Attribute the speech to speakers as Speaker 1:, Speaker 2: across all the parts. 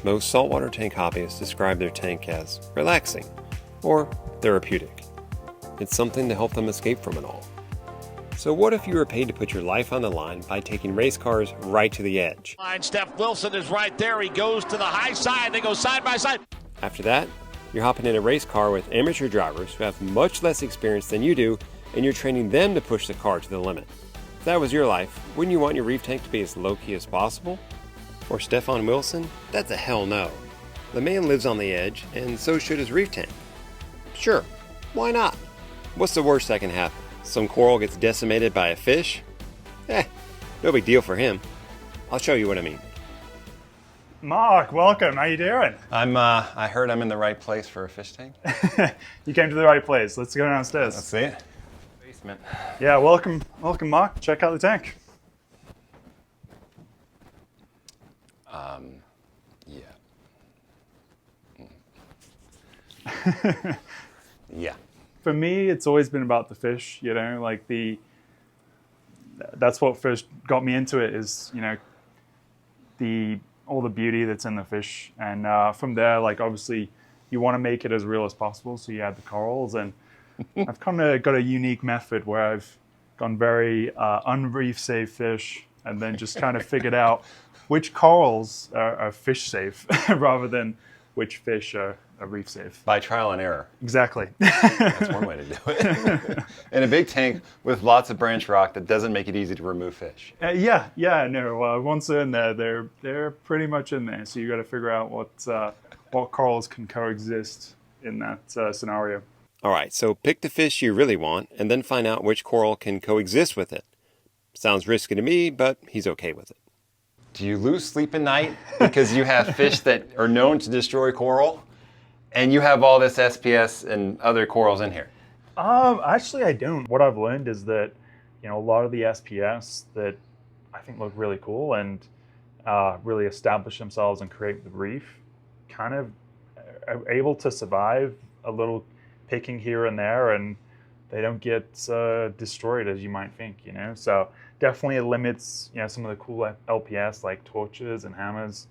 Speaker 1: Most saltwater tank hobbyists describe their tank as relaxing or therapeutic. It's something to help them escape from it all. So what if you were paid to put your life on the line by taking race cars right to the edge?
Speaker 2: Steph Wilson is right there. He goes to the high side. They go side by side.
Speaker 1: After that, you're hopping in a race car with amateur drivers who have much less experience than you do, and you're training them to push the car to the limit. If that was your life, wouldn't you want your reef tank to be as low-key as possible? Or Stefan Wilson? That's a hell no. The man lives on the edge, and so should his reef tank. Sure, why not? What's the worst that can happen? Some coral gets decimated by a fish? No big deal for him. I'll show you what I mean.
Speaker 3: Mark, welcome. How you doing?
Speaker 4: I heard I'm in the right place for a fish tank.
Speaker 3: You came to the right place. Let's go downstairs.
Speaker 4: Let's see it. Basement.
Speaker 3: Yeah, welcome, Mark. Check out the tank.
Speaker 4: Yeah. Yeah.
Speaker 3: For me, it's always been about the fish, like that's what first got me into it is, all the beauty that's in the fish. And from there, obviously you want to make it as real as possible. So you add the corals, and I've kind of got a unique method where I've gone very unreef safe fish and then just kind of figured out which corals are fish safe rather than which fish are reef safe.
Speaker 4: By trial and error.
Speaker 3: Exactly.
Speaker 4: That's one way to do it. In a big tank with lots of branch rock that doesn't make it easy to remove fish.
Speaker 3: Once they're in there, they're pretty much in there. So you got to figure out what corals can coexist in that scenario.
Speaker 1: All right, so pick the fish you really want and then find out which coral can coexist with it. Sounds risky to me, but he's okay with it.
Speaker 4: Do you lose sleep at night because you have fish that are known to destroy coral and you have all this SPS and other corals in here?
Speaker 3: Actually, I don't. What I've learned is that, a lot of the SPS that I think look really cool and really establish themselves and create the reef kind of are able to survive a little picking here and there, and they don't get destroyed as you might think, So definitely it limits, some of the cool LPS like torches and hammers.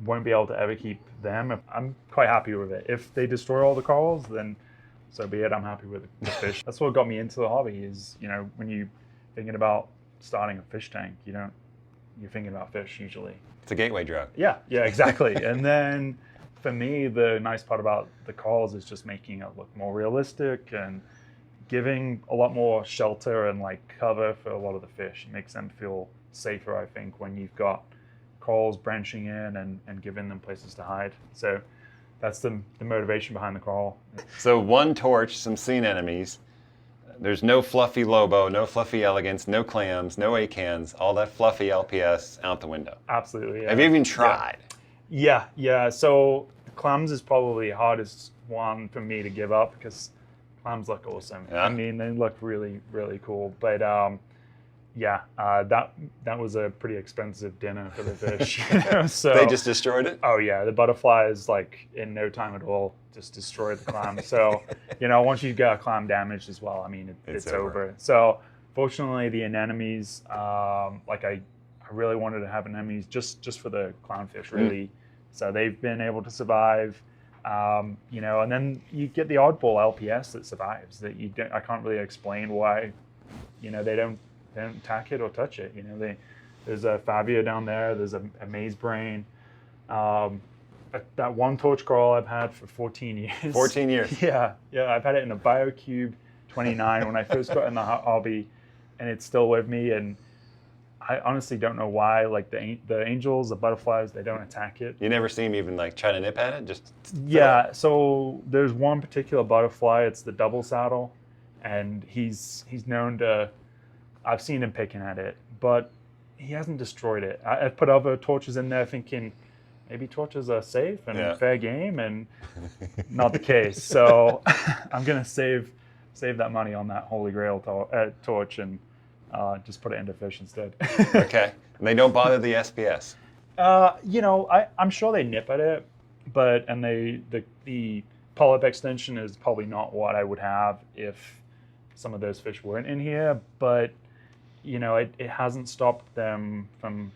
Speaker 3: Won't be able to ever keep them. I'm quite happy with it. If they destroy all the corals, then so be it. I'm happy with the fish. That's what got me into the hobby is, when you're thinking about starting a fish tank, you're thinking about fish usually.
Speaker 4: It's a gateway drug.
Speaker 3: Yeah, exactly. And then for me, the nice part about the corals is just making it look more realistic and giving a lot more shelter and cover for a lot of the fish. It makes them feel safer, I think, when you've got corals branching in and giving them places to hide. So that's the motivation behind the coral.
Speaker 4: So one torch, some sea anemones. There's no fluffy Lobo, no fluffy Elegance, no clams, no acans, all that fluffy LPS out the window.
Speaker 3: Absolutely. Yeah.
Speaker 4: Have you even tried?
Speaker 3: Yeah. So clams is probably the hardest one for me to give up because clams look awesome.
Speaker 4: Yeah.
Speaker 3: I mean, they look really, really cool. But that was a pretty expensive dinner for the fish. So
Speaker 4: They just destroyed it?
Speaker 3: Oh yeah, the butterflies in no time at all just destroyed the clam. So once you get a clam damaged as well, I mean it's over. So fortunately, the anemones, I really wanted to have anemones just for the clownfish really. So they've been able to survive. And then you get the oddball LPS that survives that I can't really explain why, they don't attack it or touch it. There's a Fabia down there. There's a maze brain. That one torch coral I've had for 14 years.
Speaker 4: 14 years.
Speaker 3: Yeah. I've had it in a BioCube 29 when I first got in the hobby, and it's still with me. And I honestly don't know why. The angels, the butterflies, they don't attack it.
Speaker 4: You never see him even try to nip at it? Just
Speaker 3: yeah. So there's one particular butterfly. It's the double saddle, and he's known to. I've seen him picking at it, but he hasn't destroyed it. I've put other torches in there thinking maybe torches are safe and fair game, and not the case. So I'm going to save that money on that Holy Grail torch and just put it into fish instead.
Speaker 4: Okay. And they don't bother the SPS?
Speaker 3: I'm sure they nip at it, but the polyp extension is probably not what I would have if some of those fish weren't in here, but it hasn't stopped them from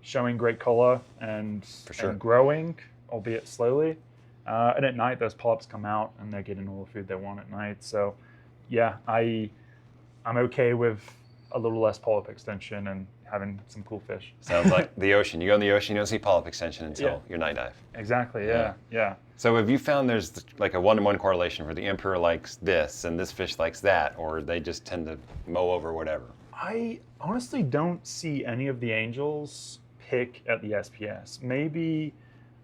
Speaker 3: showing great color and
Speaker 4: sure.
Speaker 3: and growing, albeit slowly. And at night, those polyps come out and they're getting all the food they want at night. So, yeah, I'm okay with a little less polyp extension and having some cool fish.
Speaker 4: Sounds like the ocean. You go in the ocean, you don't see polyp extension until your night dive.
Speaker 3: Exactly. Yeah.
Speaker 4: So have you found there's like a 1-to-1 correlation where the emperor likes this and this fish likes that, or they just tend to mow over whatever?
Speaker 3: I honestly don't see any of the angels pick at the SPS. Maybe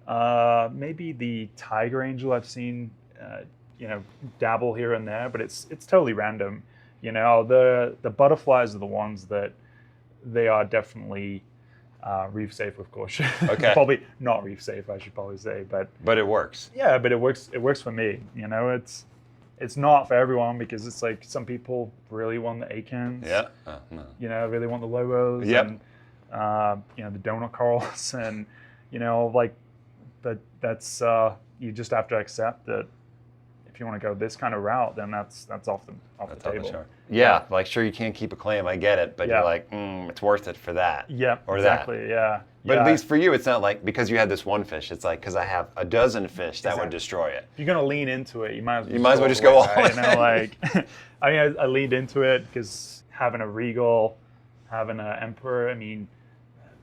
Speaker 3: the tiger angel I've seen, dabble here and there, but it's totally random. The butterflies are the ones that they are definitely reef safe with caution.
Speaker 4: Okay.
Speaker 3: Probably not reef safe, I should probably say,
Speaker 4: but it works.
Speaker 3: Yeah, but it works. It works for me. It's not for everyone because it's like some people really want the acans.
Speaker 4: Yeah. No.
Speaker 3: Really want the lobos.
Speaker 4: Yep.
Speaker 3: And the donut corals, and but that's you just have to accept that if you want to go this kind of route, then that's off the table.
Speaker 4: Yeah, like sure you can't keep a clam, I get it, but you're like, it's worth it for that.
Speaker 3: Yeah,
Speaker 4: or
Speaker 3: exactly.
Speaker 4: That.
Speaker 3: Yeah.
Speaker 4: But at least for you, it's not like because you had this one fish. It's like because I have a dozen fish that would destroy it.
Speaker 3: If you're gonna lean into it, you might as
Speaker 4: well just go all
Speaker 3: in. I leaned into it because having a regal, having an emperor. I mean,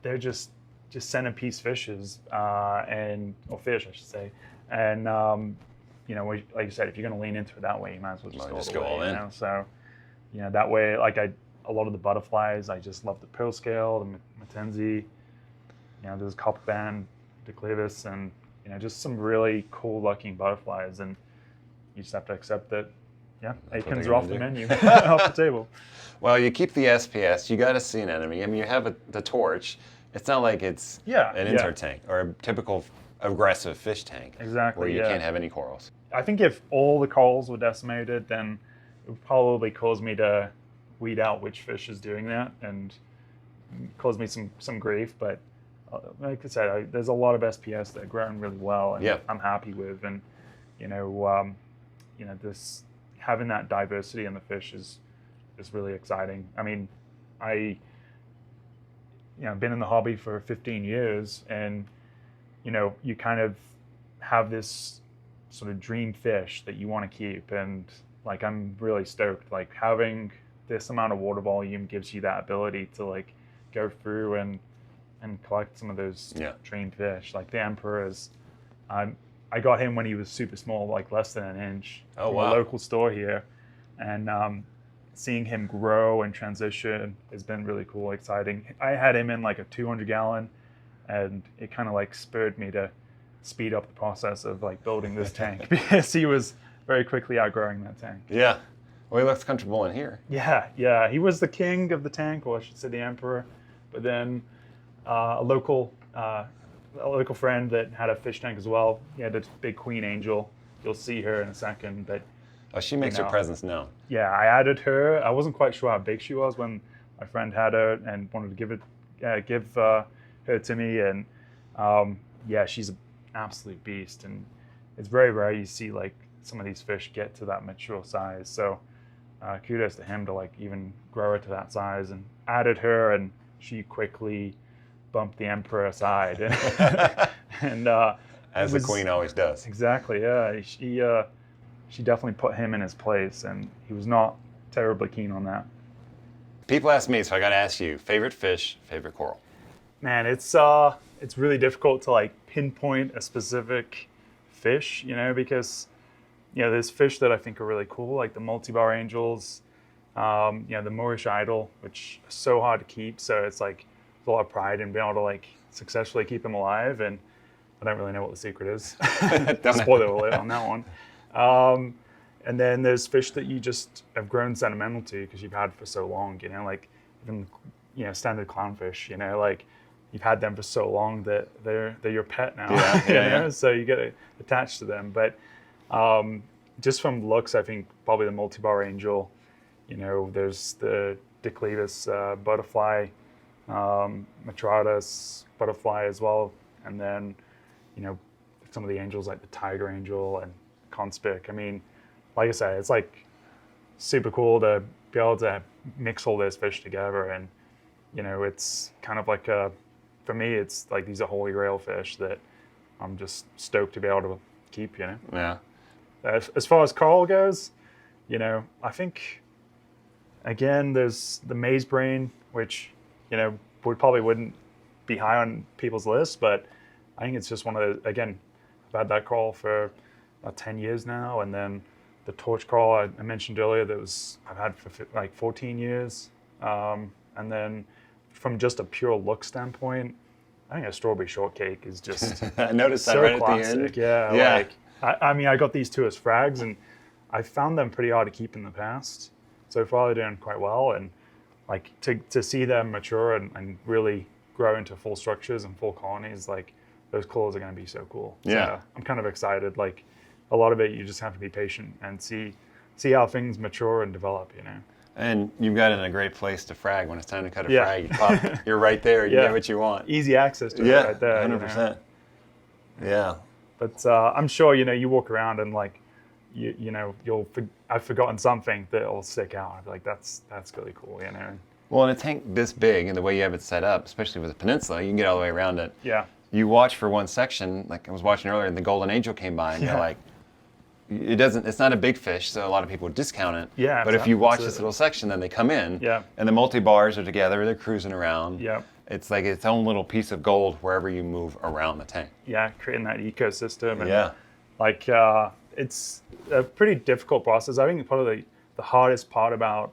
Speaker 3: they're just centerpiece fishes, or fish, I should say, and like you said, if you're going to lean into it that way, you might as well just go all in. So, that way, a lot of the butterflies, I just love the pearl scale, the Matenzi, there's copper band, Declivus, and just some really cool looking butterflies, and you just have to accept that. Yeah, acans are off the menu, off the table.
Speaker 4: Well, you keep the SPS, you got a sea anemone. I mean, you have the torch. It's not like it's an insert tank or a typical aggressive fish tank.
Speaker 3: Exactly.
Speaker 4: Where you can't have any corals.
Speaker 3: I think if all the corals were decimated, then it would probably cause me to weed out which fish is doing that and cause me some grief. But like I said, there's a lot of SPS that are growing really well, and I'm happy with. And this having that diversity in the fish is really exciting. I mean, I've been in the hobby for 15 years, and you kind of have this sort of dream fish that you want to keep, and I'm really stoked. Having this amount of water volume gives you that ability to go through and collect some of those dream fish. Like the emperor is, I got him when he was super small, less than an inch, from a local store here, and seeing him grow and transition has been really cool, exciting. I had him in a 200 gallon, and it kind of spurred me to speed up the process of building this tank because he was very quickly outgrowing that tank.
Speaker 4: Yeah. Well, he looks comfortable in here.
Speaker 3: Yeah. He was the king of the tank, or I should say the emperor. But then a local friend that had a fish tank as well. He had a big queen angel. You'll see her in a second, but
Speaker 4: she makes her presence known.
Speaker 3: Yeah, I added her. I wasn't quite sure how big she was when my friend had her and wanted to give her to me, and she's an absolute beast, and it's very rare you see some of these fish get to that mature size. So kudos to him to even grow her to that size, and added her, and she quickly bumped the emperor aside, and
Speaker 4: as the queen always does.
Speaker 3: Exactly. Yeah, she definitely put him in his place, and he was not terribly keen on that.
Speaker 4: People ask me, so I got to ask you: favorite fish, favorite coral?
Speaker 3: Man, it's really difficult to pinpoint a specific fish, because there's fish that I think are really cool, like the multi-bar angels, the Moorish idol, which is so hard to keep. So it's there's a lot of pride in being able to successfully keep them alive, and I don't really know what the secret is. Spoiler alert on that one. And then there's fish that you just have grown sentimental to because you've had for so long, even standard clownfish, you've had them for so long that they're your pet now. So you get attached to them. But just from looks, I think probably the multi-bar angel. There's the Declivus butterfly, Matratus butterfly as well, and then some of the angels like the tiger angel and conspic. I mean, like I said, it's super cool to be able to mix all those fish together, and it's kind of like a for me, it's like these are holy grail fish that I'm just stoked to be able to keep.
Speaker 4: Yeah.
Speaker 3: As far as coral goes, I think again there's the maize brain, which we probably wouldn't be high on people's lists, but I think it's just one of the, again, I've had that coral for about 10 years now, and then the torch coral I mentioned earlier I've had for like 14 years, and then from just a pure look standpoint, I think a strawberry shortcake is just
Speaker 4: I noticed that
Speaker 3: so
Speaker 4: right
Speaker 3: classic.
Speaker 4: at the end.
Speaker 3: Yeah. Like, I mean, I got these two as frags, and I found them pretty hard to keep in the past. So far, they're doing quite well, and like to see them mature and really grow into full structures and full colonies, like those calls are going to be so cool.
Speaker 4: Yeah.
Speaker 3: So I'm kind of excited. Like a lot of it, you just have to be patient and see how things mature and develop.
Speaker 4: And you've got it in a great place to frag. When it's time to cut a
Speaker 3: Yeah.
Speaker 4: frag, you pop, you're right there. You
Speaker 3: Yeah.
Speaker 4: get what you want.
Speaker 3: Easy access to it
Speaker 4: Yeah,
Speaker 3: right there.
Speaker 4: 100%. Yeah.
Speaker 3: But I'm sure you walk around and like I've forgotten something that will stick out. I'd be like, that's really cool.
Speaker 4: Well, in a tank this big and the way you have it set up, especially with a peninsula, you can get all the way around it.
Speaker 3: Yeah.
Speaker 4: You watch for one section, like I was watching earlier, and the golden angel came by, and you're like, it's not a big fish, so a lot of people discount it.
Speaker 3: Yeah,
Speaker 4: But if you watch
Speaker 3: absolutely.
Speaker 4: this little section, then they come in,
Speaker 3: Yeah.
Speaker 4: and the multi-bars are together, they're cruising around.
Speaker 3: Yeah.
Speaker 4: It's like its own little piece of gold wherever you move around the tank.
Speaker 3: Yeah, creating that ecosystem. And
Speaker 4: Yeah.
Speaker 3: like it's a pretty difficult process. I think probably the hardest part about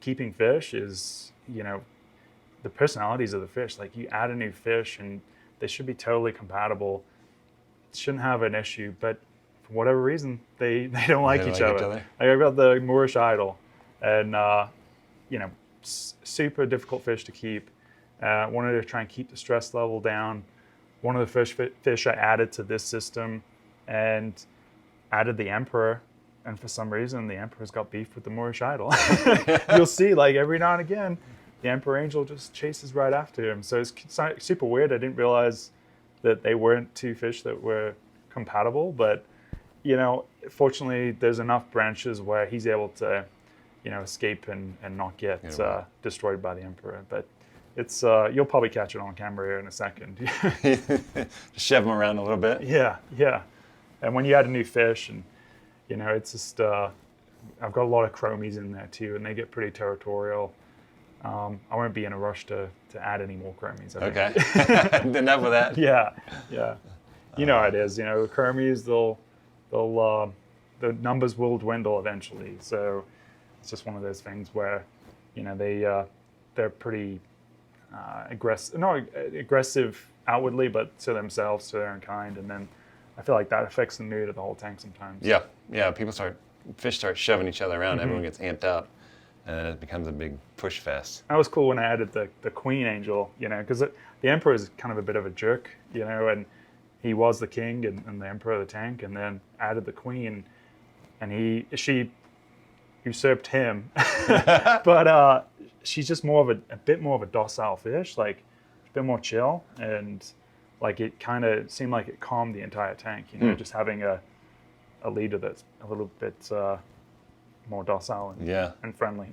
Speaker 3: keeping fish is the personalities of the fish. Like you add a new fish and they should be totally compatible. Shouldn't have an issue, but for whatever reason they don't like each other. Like I've got the Moorish idol, and super difficult fish to keep. Wanted to try and keep the stress level down. One of the fish I added to this system, and added the Emperor, and for some reason the Emperor's got beef with the Moorish idol. You'll see, like every now and again, the Emperor Angel just chases right after him. So it's super weird. I didn't realize that they weren't two fish that were compatible, but fortunately there's enough branches where he's able to escape and not get destroyed by the Emperor. But it's you'll probably catch it on camera here in a second.
Speaker 4: Just shove them around a little bit.
Speaker 3: Yeah. And when you add a new fish, and it's just I've got a lot of chromies in there too, and they get pretty territorial. I won't be in a rush to add any more chromies. I think.
Speaker 4: Okay. Enough with that.
Speaker 3: Yeah. You know how it is. Chromies, the numbers will dwindle eventually. So it's just one of those things where they're pretty aggressive outwardly, but to themselves, to their own kind, and then I feel like that affects the mood of the whole tank sometimes.
Speaker 4: Yeah. Fish start shoving each other around. Everyone gets amped up, and then it becomes a big push fest.
Speaker 3: That was cool when I added the Queen Angel, because the Emperor is kind of a bit of a jerk, and he was the king and the Emperor of the tank, and then added the Queen, and she usurped him, but she's just a bit more of a docile fish, like a bit more chill, and like it kind of seemed like it calmed the entire tank, just having a leader that's a little bit more docile and friendly.